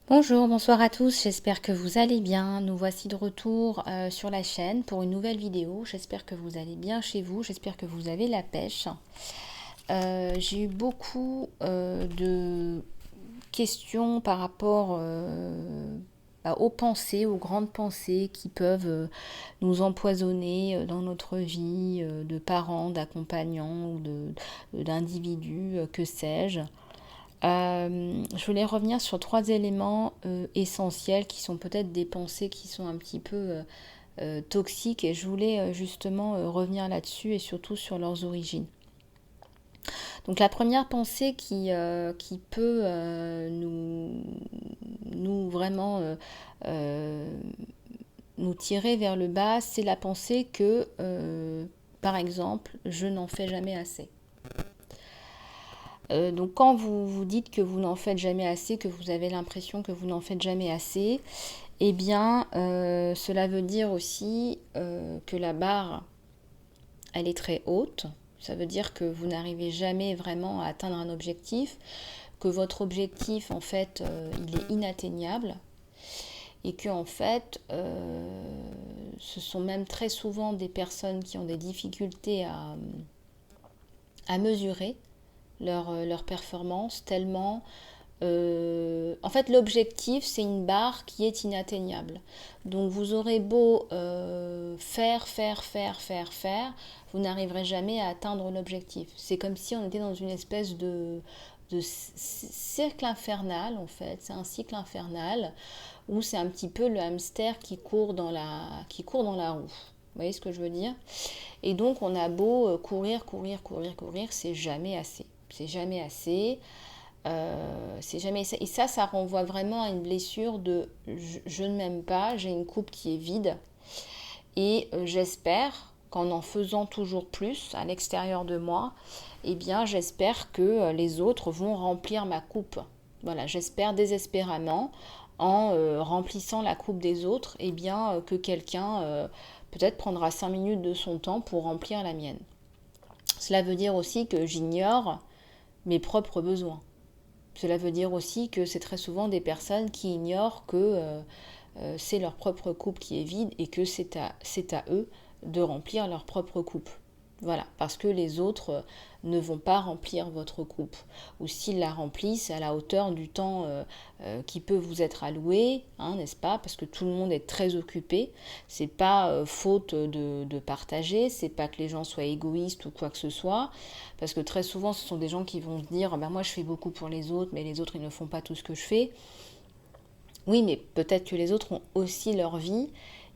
Bonjour, bonsoir à tous, j'espère que vous allez bien. Nous voici de retour sur la chaîne pour une nouvelle vidéo. J'espère que vous allez bien chez vous, j'espère que vous avez la pêche. J'ai eu beaucoup de questions par rapport aux pensées, aux grandes pensées qui peuvent nous empoisonner dans notre vie de parents, d'accompagnants ou d'individus, que sais-je. Je voulais revenir sur trois éléments essentiels qui sont peut-être des pensées qui sont un petit peu toxiques et je voulais justement revenir là-dessus et surtout sur leurs origines. Donc la première pensée qui peut nous vraiment euh, nous tirer vers le bas, c'est la pensée que, par exemple, je n'en fais jamais assez. Donc quand vous vous dites que vous n'en faites jamais assez, que vous avez l'impression que vous n'en faites jamais assez, eh bien cela veut dire aussi que la barre, elle est très haute. Ça veut dire que vous n'arrivez jamais vraiment à atteindre un objectif, que votre objectif en fait il est inatteignable et que en fait ce sont même très souvent des personnes qui ont des difficultés à mesurer leur performance tellement en fait l'objectif c'est une barre qui est inatteignable, donc vous aurez beau faire, vous n'arriverez jamais à atteindre l'objectif. C'est comme si on était dans une espèce de cercle infernal, en fait c'est un cycle infernal où c'est un petit peu le hamster qui court dans la roue. Vous voyez ce que je veux dire? Et donc on a beau courir, c'est jamais assez. C'est jamais assez. C'est jamais assez. Et ça renvoie vraiment à une blessure de je ne m'aime pas, j'ai une coupe qui est vide. Et j'espère qu'en faisant toujours plus à l'extérieur de moi, eh bien j'espère que les autres vont remplir ma coupe. Voilà, j'espère désespérément en remplissant la coupe des autres, eh bien que quelqu'un peut-être prendra 5 minutes de son temps pour remplir la mienne. Cela veut dire aussi que j'ignore mes propres besoins. Cela veut dire aussi que c'est très souvent des personnes qui ignorent que c'est leur propre coupe qui est vide et que c'est à eux de remplir leur propre coupe. Voilà, parce que les autres ne vont pas remplir votre coupe. Ou s'ils la remplissent à la hauteur du temps qui peut vous être alloué, hein, n'est-ce pas? Parce que tout le monde est très occupé. C'est pas faute de partager, c'est pas que les gens soient égoïstes ou quoi que ce soit. Parce que très souvent, ce sont des gens qui vont se dire ben moi je fais beaucoup pour les autres, mais les autres ils ne font pas tout ce que je fais. Oui, mais peut-être que les autres ont aussi leur vie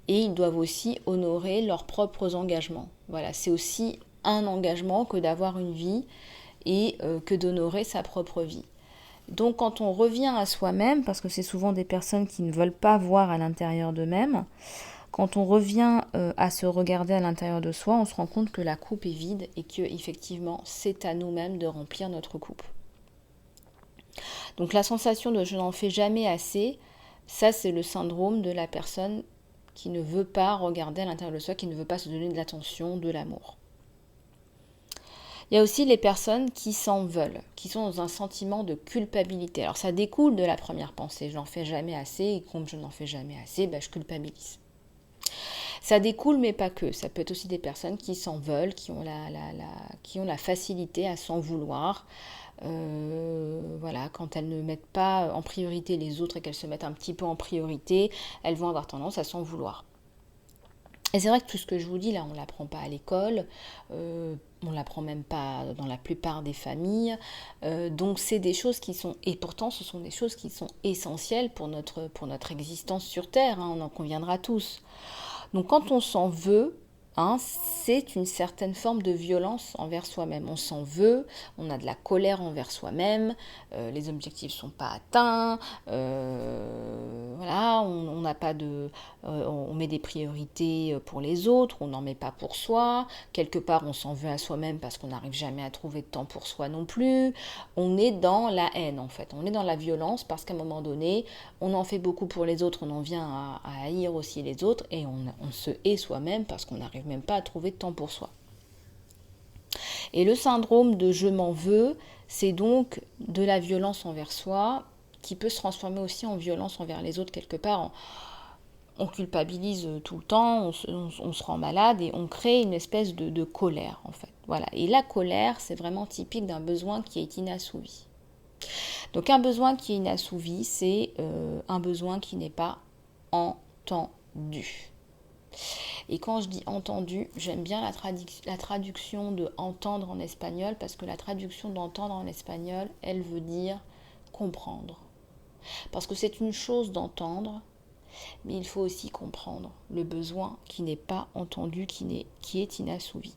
et ils doivent aussi honorer leurs propres engagements. Voilà, c'est aussi un engagement que d'avoir une vie et que d'honorer sa propre vie. Donc quand on revient à soi-même, parce que c'est souvent des personnes qui ne veulent pas voir à l'intérieur d'eux-mêmes, quand on revient à se regarder à l'intérieur de soi, on se rend compte que la coupe est vide et que effectivement c'est à nous-mêmes de remplir notre coupe. Donc la sensation de je n'en fais jamais assez, ça c'est le syndrome de la personne qui ne veut pas regarder à l'intérieur de soi, qui ne veut pas se donner de l'attention, de l'amour. Il y a aussi les personnes qui s'en veulent, qui sont dans un sentiment de culpabilité. Alors ça découle de la première pensée, je n'en fais jamais assez, et comme je n'en fais jamais assez, ben, je culpabilise. Ça découle, mais pas que. Ça peut être aussi des personnes qui s'en veulent, qui ont la facilité à s'en vouloir. Voilà, quand elles ne mettent pas en priorité les autres et qu'elles se mettent un petit peu en priorité, elles vont avoir tendance à s'en vouloir. Et c'est vrai que tout ce que je vous dis là, on ne l'apprend pas à l'école, on ne l'apprend même pas dans la plupart des familles. Donc c'est des choses qui sont, et pourtant ce sont des choses qui sont essentielles pour notre existence sur Terre, hein, on en conviendra tous. Donc quand on s'en veut, hein, c'est une certaine forme de violence envers soi-même. On s'en veut, on a de la colère envers soi-même, les objectifs ne sont pas atteints, voilà, on n'a pas de, on met des priorités pour les autres, on n'en met pas pour soi. Quelque part, on s'en veut à soi-même parce qu'on n'arrive jamais à trouver de temps pour soi non plus. On est dans la haine en fait, on est dans la violence parce qu'à un moment donné, on en fait beaucoup pour les autres, on en vient à haïr aussi les autres et on se hait soi-même parce qu'on n'arrive même pas à trouver de temps pour soi. Et le syndrome de je m'en veux, c'est donc de la violence envers soi qui peut se transformer aussi en violence envers les autres quelque part. On culpabilise tout le temps, on se rend malade et on crée une espèce de colère en fait. Voilà. Et la colère, c'est vraiment typique d'un besoin qui est inassouvi. Donc un besoin qui est inassouvi, c'est un besoin qui n'est pas entendu. Et quand je dis entendu, j'aime bien la traduction de entendre en espagnol, parce que la traduction d'entendre en espagnol, elle veut dire comprendre. Parce que c'est une chose d'entendre, mais il faut aussi comprendre le besoin qui n'est pas entendu, qui est inassouvi.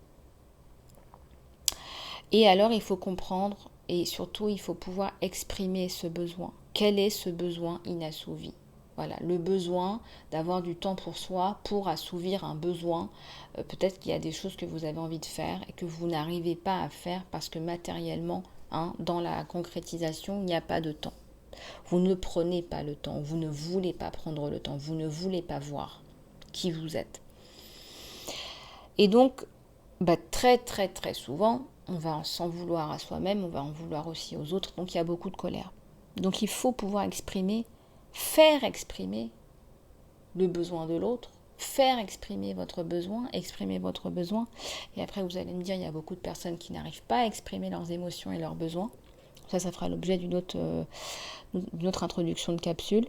Et alors il faut comprendre, et surtout il faut pouvoir exprimer ce besoin. Quel est ce besoin inassouvi ? Voilà, le besoin d'avoir du temps pour soi, pour assouvir un besoin. Peut-être qu'il y a des choses que vous avez envie de faire et que vous n'arrivez pas à faire parce que matériellement, dans la concrétisation, il n'y a pas de temps. Vous ne prenez pas le temps, vous ne voulez pas prendre le temps, vous ne voulez pas voir qui vous êtes. Et donc, très très très souvent, on va s'en vouloir à soi-même, on va en vouloir aussi aux autres, donc il y a beaucoup de colère. Donc il faut pouvoir faire exprimer le besoin de l'autre, faire exprimer votre besoin, Et après, vous allez me dire, il y a beaucoup de personnes qui n'arrivent pas à exprimer leurs émotions et leurs besoins. Ça fera l'objet d'une autre introduction de capsule.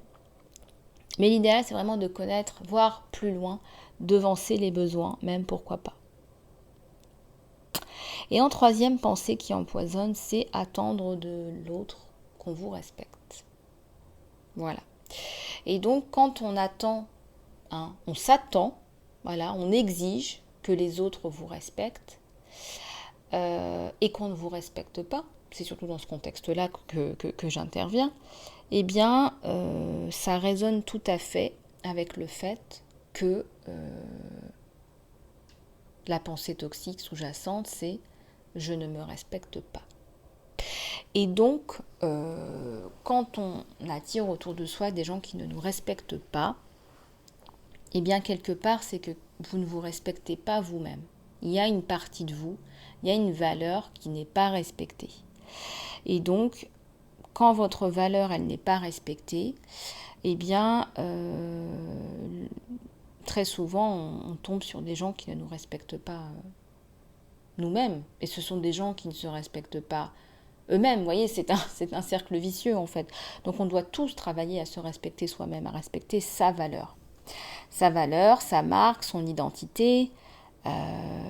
Mais l'idéal, c'est vraiment de connaître, voir plus loin, devancer les besoins, même pourquoi pas. Et en troisième pensée qui empoisonne, c'est attendre de l'autre qu'on vous respecte. Voilà. Et donc, quand on attend, on s'attend, voilà, on exige que les autres vous respectent et qu'on ne vous respecte pas, c'est surtout dans ce contexte-là que j'interviens, eh bien, ça résonne tout à fait avec le fait que la pensée toxique sous-jacente, c'est « je ne me respecte pas ». Et donc, quand on attire autour de soi des gens qui ne nous respectent pas, eh bien, quelque part, c'est que vous ne vous respectez pas vous-même. Il y a une partie de vous, il y a une valeur qui n'est pas respectée. Et donc, quand votre valeur, elle n'est pas respectée, eh bien, très souvent, on tombe sur des gens qui ne nous respectent pas nous-mêmes. Et ce sont des gens qui ne se respectent pas eux-mêmes. Vous voyez, c'est un cercle vicieux, en fait. Donc, on doit tous travailler à se respecter soi-même, à respecter sa valeur. Sa valeur, sa marque, son identité,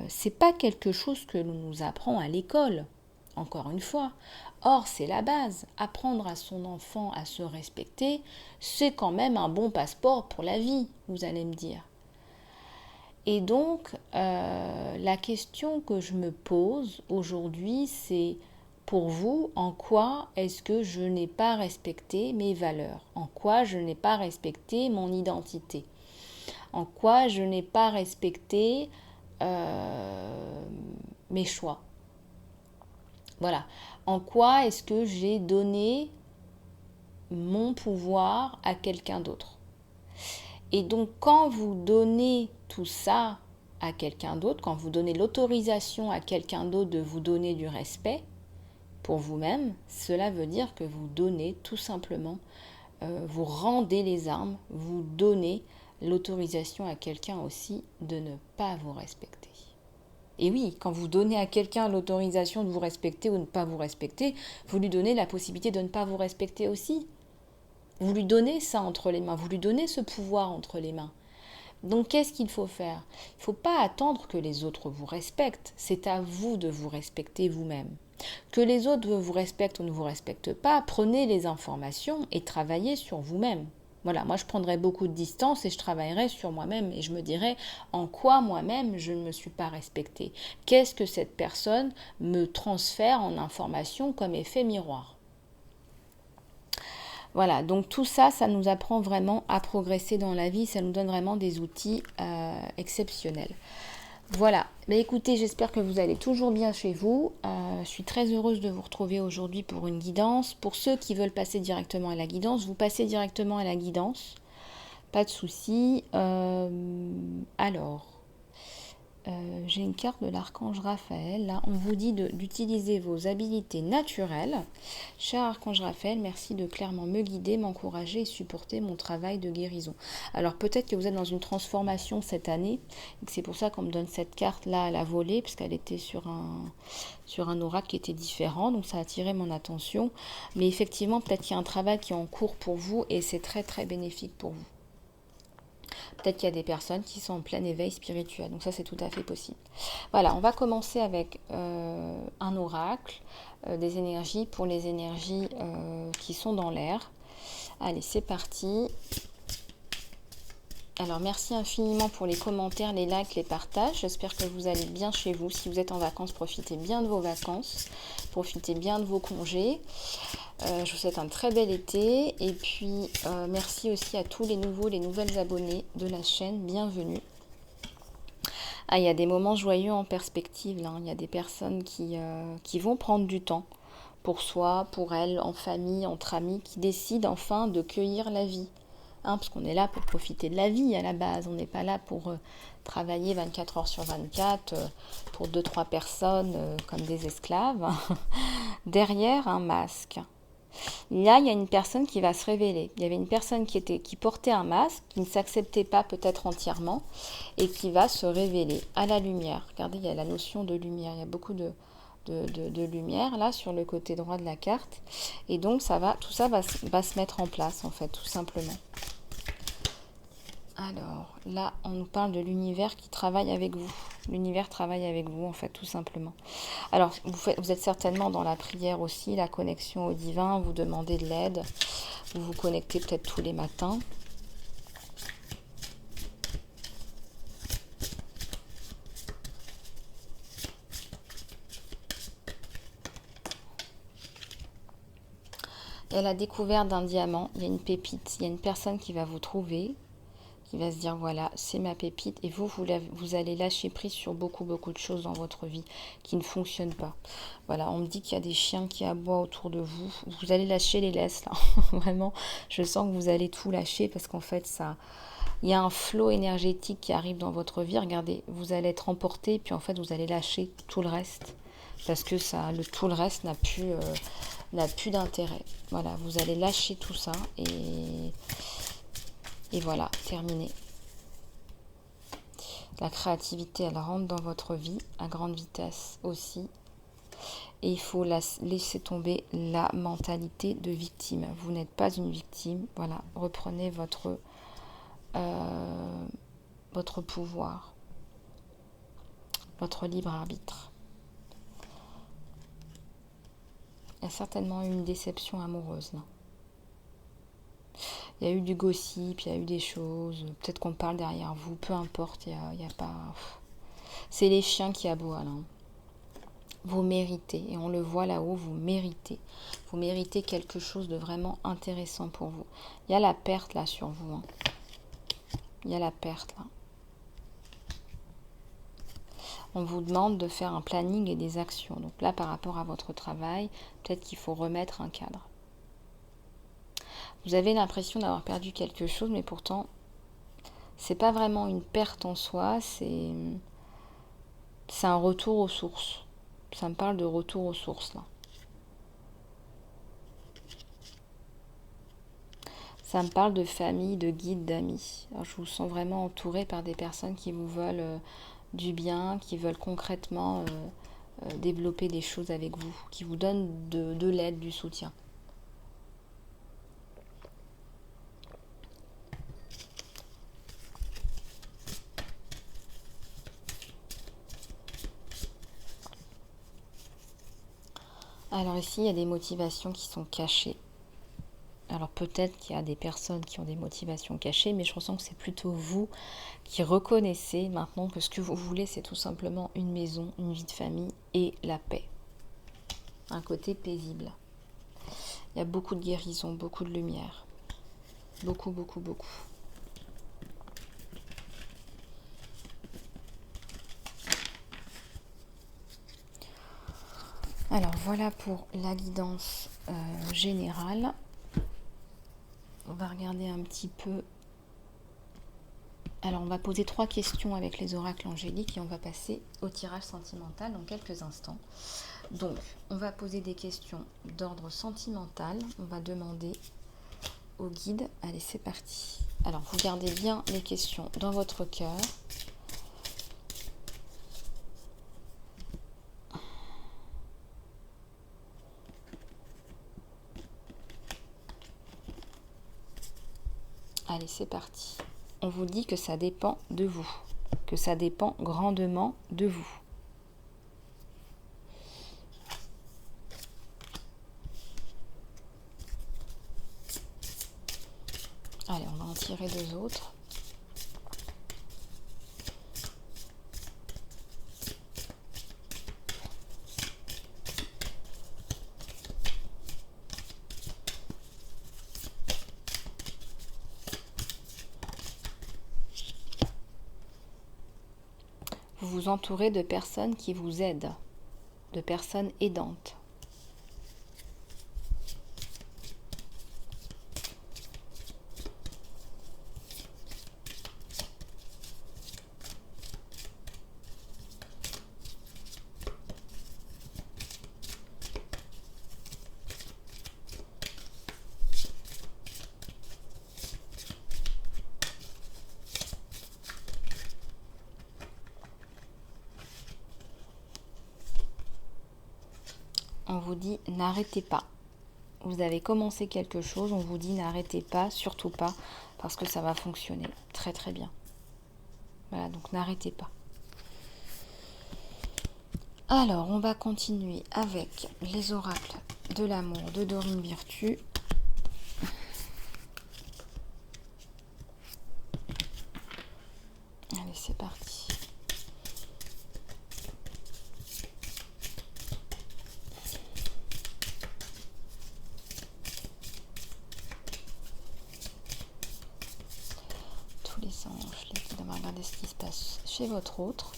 c'est pas quelque chose que l'on nous apprend à l'école, encore une fois. Or, c'est la base. Apprendre à son enfant à se respecter, c'est quand même un bon passeport pour la vie, vous allez me dire. Et donc, la question que je me pose aujourd'hui, c'est pour vous, en quoi est-ce que je n'ai pas respecté mes valeurs ? En quoi je n'ai pas respecté mon identité ? En quoi je n'ai pas respecté mes choix. Voilà. En quoi est-ce que j'ai donné mon pouvoir à quelqu'un d'autre ? Et donc, quand vous donnez tout ça à quelqu'un d'autre, quand vous donnez l'autorisation à quelqu'un d'autre de vous donner du respect pour vous-même, cela veut dire que vous donnez tout simplement, vous rendez les armes, vous donnez l'autorisation à quelqu'un aussi de ne pas vous respecter. Et oui, quand vous donnez à quelqu'un l'autorisation de vous respecter ou de ne pas vous respecter, vous lui donnez la possibilité de ne pas vous respecter aussi. Vous lui donnez ça entre les mains, vous lui donnez ce pouvoir entre les mains. Donc qu'est-ce qu'il faut faire ? Il ne faut pas attendre que les autres vous respectent, c'est à vous de vous respecter vous-même. Que les autres vous respectent ou ne vous respectent pas, prenez les informations et travaillez sur vous-même. Voilà, moi je prendrais beaucoup de distance et je travaillerais sur moi-même et je me dirais en quoi moi-même je ne me suis pas respectée. Qu'est-ce que cette personne me transfère en information comme effet miroir ? Voilà, donc tout ça, ça nous apprend vraiment à progresser dans la vie, ça nous donne vraiment des outils exceptionnels. Voilà, mais écoutez, j'espère que vous allez toujours bien chez vous. Je suis très heureuse de vous retrouver aujourd'hui pour une guidance. Pour ceux qui veulent passer directement à la guidance, vous passez directement à la guidance. Pas de souci. Alors, j'ai une carte de l'archange Raphaël. Là, on vous dit d'utiliser vos habilités naturelles. Cher archange Raphaël, merci de clairement me guider, m'encourager et supporter mon travail de guérison. Alors peut-être que vous êtes dans une transformation cette année, et que c'est pour ça qu'on me donne cette carte-là à la volée, puisqu'elle était sur un oracle qui était différent, donc ça a attiré mon attention. Mais effectivement, peut-être qu'il y a un travail qui est en cours pour vous, et c'est très très bénéfique pour vous. Peut-être qu'il y a des personnes qui sont en plein éveil spirituel. Donc ça, c'est tout à fait possible. Voilà, on va commencer avec un oracle, des énergies pour les énergies qui sont dans l'air. Allez, c'est parti. Alors, merci infiniment pour les commentaires, les likes, les partages. J'espère que vous allez bien chez vous. Si vous êtes en vacances, profitez bien de vos vacances. Profitez bien de vos congés. Je vous souhaite un très bel été. Et puis, merci aussi à tous les nouveaux, les nouvelles abonnés de la chaîne. Bienvenue. Ah, il y a des moments joyeux en perspective, là. Il y a des personnes qui vont prendre du temps pour soi, pour elles, en famille, entre amis, qui décident enfin de cueillir la vie. Parce qu'on est là pour profiter de la vie à la base. On n'est pas là pour travailler 24 heures sur 24 pour 2-3 personnes comme des esclaves. Derrière un masque. Là, il y a une personne qui va se révéler. Il y avait une personne qui portait un masque, qui ne s'acceptait pas peut-être entièrement, et qui va se révéler à la lumière. Regardez, il y a la notion de lumière. Il y a beaucoup de lumière là sur le côté droit de la carte. Et donc, tout ça va se mettre en place, en fait, tout simplement. Alors, là, on nous parle de l'univers qui travaille avec vous. L'univers travaille avec vous, en fait, tout simplement. Alors, vous êtes certainement dans la prière aussi, la connexion au divin, vous demandez de l'aide, vous vous connectez peut-être tous les matins. Il y a la découverte d'un diamant, il y a une pépite, il y a une personne qui va vous trouver, qui va se dire voilà, c'est ma pépite, et vous allez lâcher prise sur beaucoup de choses dans votre vie qui ne fonctionnent pas. Voilà, on me dit qu'il y a des chiens qui aboient autour de vous. Vous allez lâcher les laisses là. Vraiment, je sens que vous allez tout lâcher parce qu'en fait il y a un flot énergétique qui arrive dans votre vie. Regardez, vous allez être emporté, puis en fait vous allez lâcher tout le reste parce que tout le reste n'a plus d'intérêt. Voilà, vous allez lâcher tout ça et voilà, terminé. La créativité, elle rentre dans votre vie à grande vitesse aussi. Et il faut laisser tomber la mentalité de victime. Vous n'êtes pas une victime. Voilà, reprenez votre pouvoir, votre libre arbitre. Il y a certainement eu une déception amoureuse là. Il y a eu du gossip, il y a eu des choses, peut-être qu'on parle derrière vous, peu importe, il y a pas... C'est les chiens qui aboient là. Vous méritez, et on le voit là-haut, vous méritez. Vous méritez quelque chose de vraiment intéressant pour vous. Il y a la perte là sur vous. Il y a la perte là. On vous demande de faire un planning et des actions. Donc là, par rapport à votre travail, peut-être qu'il faut remettre un cadre. Vous avez l'impression d'avoir perdu quelque chose, mais pourtant, c'est pas vraiment une perte en soi, c'est un retour aux sources. Ça me parle de retour aux sources, là. Ça me parle de famille, de guides, d'amis. Alors, je vous sens vraiment entouré par des personnes qui vous veulent du bien, qui veulent concrètement développer des choses avec vous, qui vous donnent de l'aide, du soutien. Alors ici, il y a des motivations qui sont cachées. Alors peut-être qu'il y a des personnes qui ont des motivations cachées, mais je ressens que c'est plutôt vous qui reconnaissez maintenant que ce que vous voulez, c'est tout simplement une maison, une vie de famille et la paix. Un côté paisible. Il y a beaucoup de guérison, beaucoup de lumière. Beaucoup. Alors voilà pour la guidance générale. On va regarder un petit peu Alors, on va poser 3 questions avec les oracles angéliques et on va passer au tirage sentimental dans quelques instants. Donc, on va poser des questions d'ordre sentimental. On va demander au guide. Allez, c'est parti. Alors, vous gardez bien les questions dans votre cœur. Allez, c'est parti. On vous dit que ça dépend de vous, que ça dépend grandement de vous. Allez, on va en tirer 2 autres. Vous vous entourez de personnes qui vous aident, de personnes aidantes. On vous dit n'arrêtez pas. Vous avez commencé quelque chose, on vous dit n'arrêtez pas, surtout pas, parce que ça va fonctionner très très bien. Voilà, donc n'arrêtez pas. Alors, on va continuer avec les oracles de l'amour de Dorine Virtue. Allez, c'est parti. Tous les anges, les guides, on va regarder ce qui se passe chez votre autre.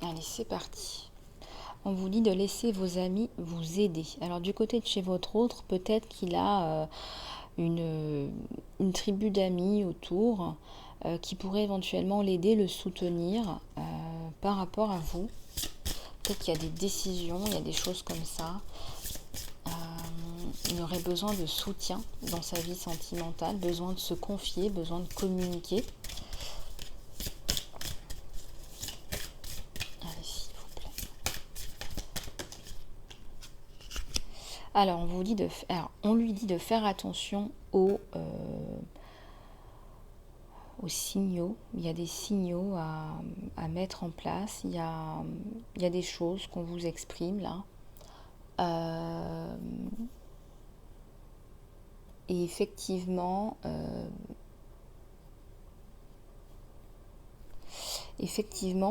Allez, c'est parti. On vous dit de laisser vos amis vous aider. Alors du côté de chez votre autre, peut-être qu'il a une tribu d'amis autour qui pourrait éventuellement l'aider, le soutenir par rapport à vous. Peut-être qu'il y a des décisions, il y a des choses comme ça. Il aurait besoin de soutien dans sa vie sentimentale, besoin de se confier, besoin de communiquer. Alors, on lui dit de faire attention aux signaux. Il y a des signaux à mettre en place. Il y a des choses qu'on vous exprime là. Et effectivement,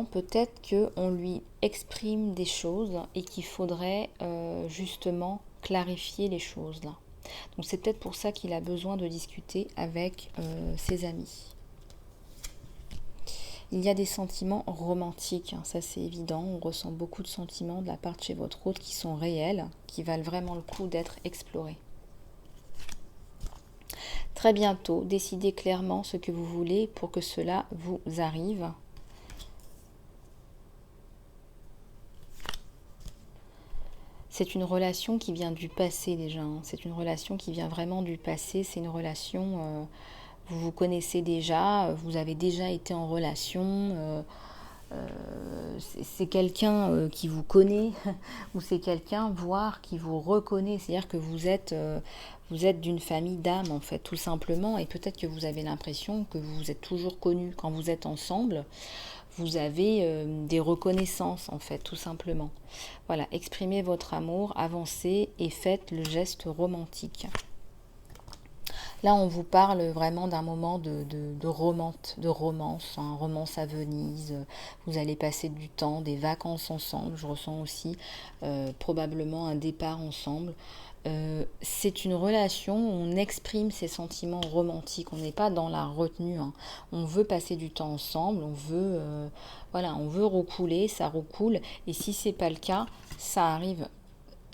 peut-être qu'on lui exprime des choses et qu'il faudrait justement clarifier les choses là. Donc c'est peut-être pour ça qu'il a besoin de discuter avec ses amis. Il y a des sentiments romantiques, hein, ça c'est évident. On ressent beaucoup de sentiments de la part de chez votre autre qui sont réels, qui valent vraiment le coup d'être explorés. Très bientôt, décidez clairement ce que vous voulez pour que cela vous arrive. C'est une relation qui vient du passé déjà. Hein. C'est une relation qui vient vraiment du passé. C'est une relation, vous vous connaissez déjà, vous avez déjà été en relation. C'est quelqu'un qui vous connaît ou c'est quelqu'un, voire, qui vous reconnaît. C'est-à-dire que vous êtes d'une famille d'âmes, en fait, tout simplement. Et peut-être que vous avez l'impression que vous vous êtes toujours connus quand vous êtes ensemble. Vous avez des reconnaissances, en fait, tout simplement. Voilà, exprimez votre amour, avancez et faites le geste romantique. Là, on vous parle vraiment d'un moment de romance, hein, romance à Venise. Vous allez passer du temps, des vacances ensemble. Je ressens aussi probablement un départ ensemble. C'est une relation où on exprime ses sentiments romantiques. On n'est pas dans la retenue, hein. On veut passer du temps ensemble. Voilà, on veut recouler, ça recoule. Et si c'est pas le cas, ça arrive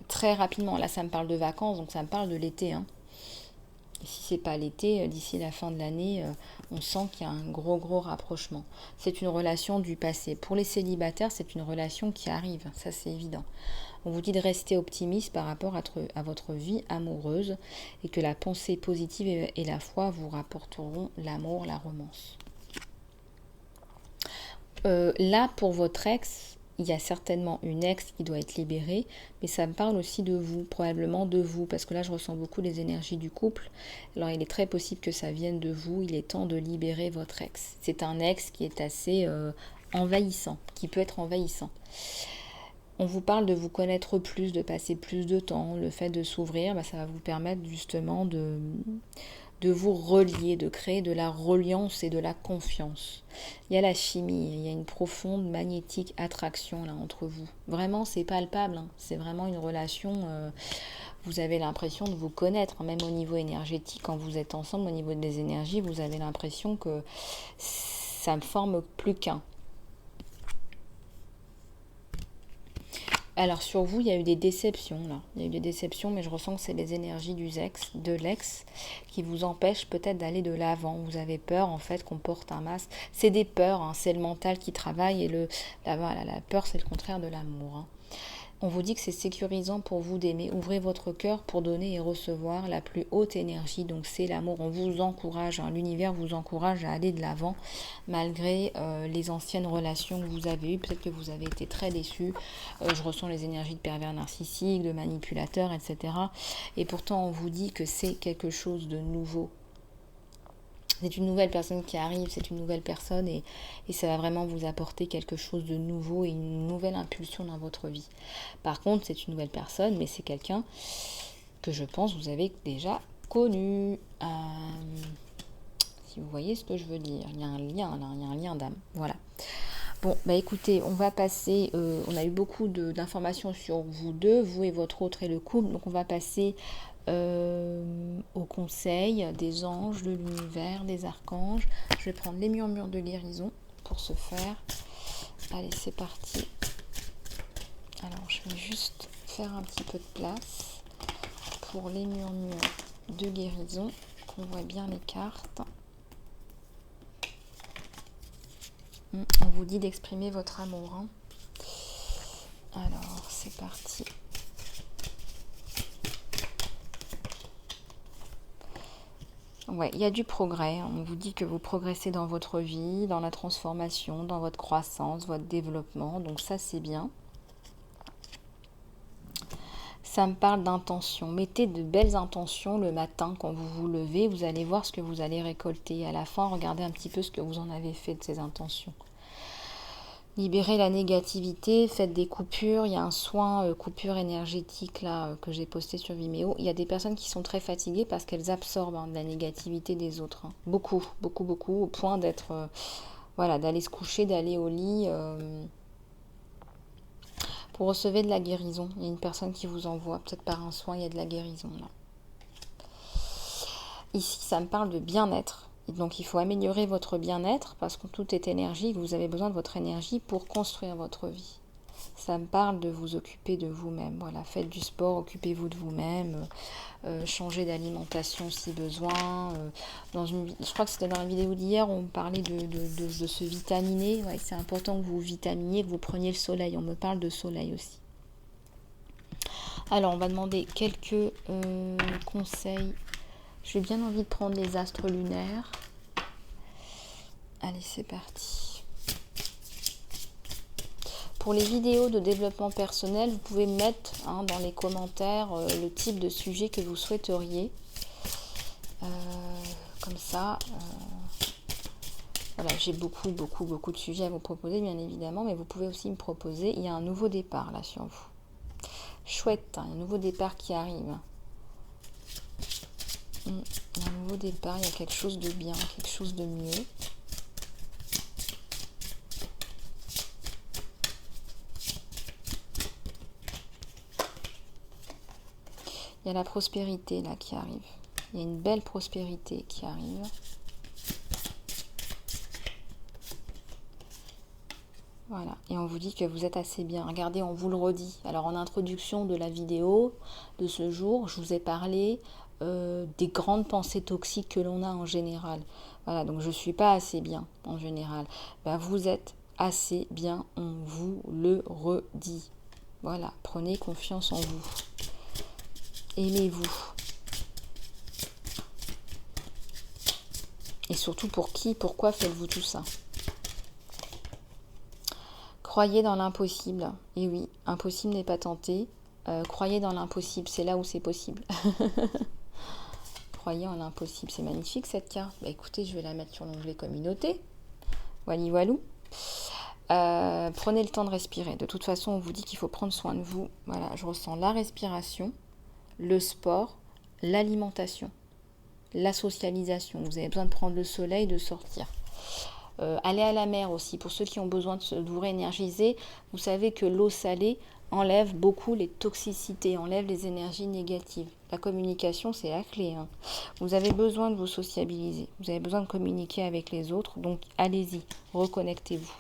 très rapidement. Là, ça me parle de vacances, donc ça me parle de l'été, hein. Et si c'est pas l'été, d'ici la fin de l'année, on sent qu'il y a un gros rapprochement. C'est une relation du passé. Pour les célibataires, c'est une relation qui arrive, ça c'est évident. On vous dit de rester optimiste par rapport à votre vie amoureuse et que la pensée positive et la foi vous rapporteront l'amour, la romance. Là, pour votre ex, il y a certainement une ex qui doit être libérée, mais ça me parle aussi de vous, probablement de vous, parce que là, je ressens beaucoup les énergies du couple. Alors, il est très possible que ça vienne de vous. Il est temps de libérer votre ex. C'est un ex qui est assez envahissant, qui peut être envahissant. On vous parle de vous connaître plus, de passer plus de temps. Le fait de s'ouvrir, ça va vous permettre justement de vous relier, de créer de la reliance et de la confiance. Il y a la chimie, il y a une profonde magnétique attraction là entre vous. Vraiment, c'est palpable, hein. C'est vraiment une relation. Vous avez l'impression de vous connaître, hein, même au niveau énergétique, quand vous êtes ensemble, au niveau des énergies, vous avez l'impression que ça ne forme plus qu'un. Alors sur vous, il y a eu des déceptions là. Il y a eu des déceptions, mais je ressens que c'est les énergies de l'ex qui vous empêchent peut-être d'aller de l'avant. Vous avez peur en fait qu'on porte un masque. C'est des peurs, hein, c'est le mental qui travaille et la peur c'est le contraire de l'amour, hein. On vous dit que c'est sécurisant pour vous d'aimer. Ouvrez votre cœur pour donner et recevoir la plus haute énergie. Donc c'est l'amour. On vous encourage, hein. L'univers vous encourage à aller de l'avant malgré les anciennes relations que vous avez eues. Peut-être que vous avez été très déçus. Je ressens les énergies de pervers narcissiques, de manipulateurs, etc. Et pourtant on vous dit que c'est quelque chose de nouveau. C'est une nouvelle personne qui arrive, c'est une nouvelle personne et ça va vraiment vous apporter quelque chose de nouveau et une nouvelle impulsion dans votre vie. Par contre, c'est une nouvelle personne, mais c'est quelqu'un que je pense vous avez déjà connu. Si vous voyez ce que je veux dire, il y a un lien là, il y a un lien d'âme. Voilà. Bon, écoutez, on va passer, on a eu beaucoup d'informations sur vous deux, vous et votre autre et le couple, donc on va passer au conseil des anges, de l'univers, des archanges. Je vais prendre les murmures de guérison pour ce faire. Allez, c'est parti. Alors, je vais juste faire un petit peu de place pour les murmures de guérison, qu'on voit bien les cartes. On vous dit d'exprimer votre amour, hein. Alors, c'est parti. Ouais, il y a du progrès. On vous dit que vous progressez dans votre vie, dans la transformation, dans votre croissance, votre développement. Donc ça, c'est bien. Ça me parle d'intention. Mettez de belles intentions le matin quand vous vous levez. Vous allez voir ce que vous allez récolter. À la fin, regardez un petit peu ce que vous en avez fait de ces intentions. Libérez la négativité, faites des coupures. Il y a un soin coupure énergétique là que j'ai posté sur Vimeo. Il y a des personnes qui sont très fatiguées parce qu'elles absorbent de la négativité des autres. Beaucoup, au point d'être, d'aller se coucher, d'aller au lit. Pour recevoir de la guérison. Il y a une personne qui vous envoie, peut-être par un soin, il y a de la guérison là. Ici, ça me parle de bien-être. Donc il faut améliorer votre bien-être parce que tout est énergie, vous avez besoin de votre énergie pour construire votre vie. Ça me parle de vous occuper de vous-même. Voilà, faites du sport, occupez-vous de vous-même, changez d'alimentation si besoin. Je crois que c'était dans la vidéo d'hier, on parlait de se vitaminer. Ouais, c'est important que vous vitaminiez, que vous preniez le soleil. On me parle de soleil aussi. Alors, on va demander quelques conseils. J'ai bien envie de prendre les astres lunaires. Allez, c'est parti. Pour les vidéos de développement personnel, vous pouvez mettre dans les commentaires le type de sujet que vous souhaiteriez. Comme ça, voilà, j'ai beaucoup de sujets à vous proposer, bien évidemment, mais vous pouvez aussi me proposer. Il y a un nouveau départ là sur vous. Chouette, un nouveau départ qui arrive. Il y a un nouveau départ, il y a quelque chose de bien, quelque chose de mieux. Il y a la prospérité là qui arrive. Il y a une belle prospérité qui arrive. Voilà, et on vous dit que vous êtes assez bien. Regardez, on vous le redit. Alors en introduction de la vidéo de ce jour, je vous ai parlé des grandes pensées toxiques que l'on a en général. Voilà, donc je ne suis pas assez bien en général. Ben, vous êtes assez bien, on vous le redit. Voilà, prenez confiance en vous. Aimez-vous. Et surtout pour qui, pourquoi faites-vous tout ça? Croyez dans l'impossible. Et oui, impossible n'est pas tenté. Croyez dans l'impossible, c'est là où c'est possible. Croyez en l'impossible, c'est magnifique cette carte. Bah écoutez, je vais la mettre sur l'onglet communauté. Wally walou. Prenez le temps de respirer. De toute façon, on vous dit qu'il faut prendre soin de vous. Voilà, je ressens la respiration, le sport, l'alimentation, la socialisation. Vous avez besoin de prendre le soleil, de sortir. Aller à la mer aussi, pour ceux qui ont besoin de vous réénergiser. Vous savez que l'eau salée enlève beaucoup les toxicités, enlève les énergies négatives. La communication, c'est la clé. Hein. Vous avez besoin de vous sociabiliser, vous avez besoin de communiquer avec les autres, donc allez-y, reconnectez-vous.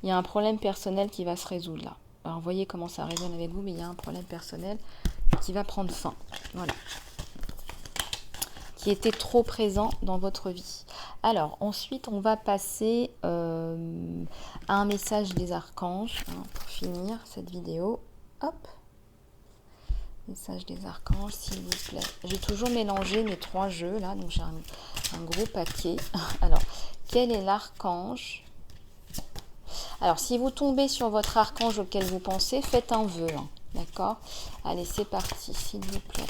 Il y a un problème personnel qui va se résoudre là. Alors, vous voyez comment ça résonne avec vous, mais il y a un problème personnel qui va prendre fin. Voilà. Qui était trop présent dans votre vie. Alors, ensuite, on va passer à un message des archanges, hein, pour finir cette vidéo. Hop. Message des archanges, s'il vous plaît. J'ai toujours mélangé mes 3 jeux, là, donc j'ai un gros paquet. Alors, quel est l'archange? Alors, si vous tombez sur votre archange auquel vous pensez, faites un vœu, hein, d'accord? Allez, c'est parti, s'il vous plaît.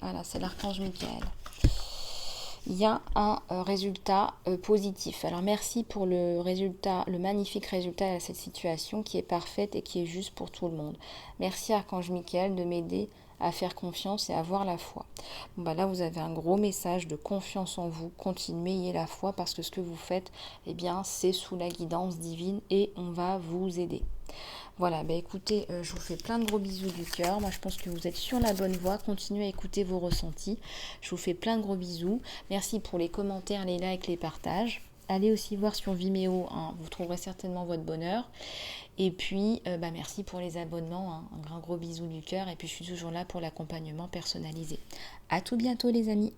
Voilà, c'est l'archange Michael. Il y a un résultat positif. Alors merci pour le résultat, le magnifique résultat à cette situation qui est parfaite et qui est juste pour tout le monde. Merci Archange Michael de m'aider à faire confiance et à avoir la foi. Bon, bah là vous avez un gros message de confiance en vous. Continuez, ayez la foi parce que ce que vous faites, eh bien c'est sous la guidance divine et on va vous aider. Voilà, bah écoutez, je vous fais plein de gros bisous du cœur. Moi, je pense que vous êtes sur la bonne voie. Continuez à écouter vos ressentis. Je vous fais plein de gros bisous. Merci pour les commentaires, les likes, les partages. Allez aussi voir sur Vimeo, hein, vous trouverez certainement votre bonheur. Et puis, merci pour les abonnements. Hein, un grand gros bisou du cœur. Et puis, je suis toujours là pour l'accompagnement personnalisé. À tout bientôt, les amis.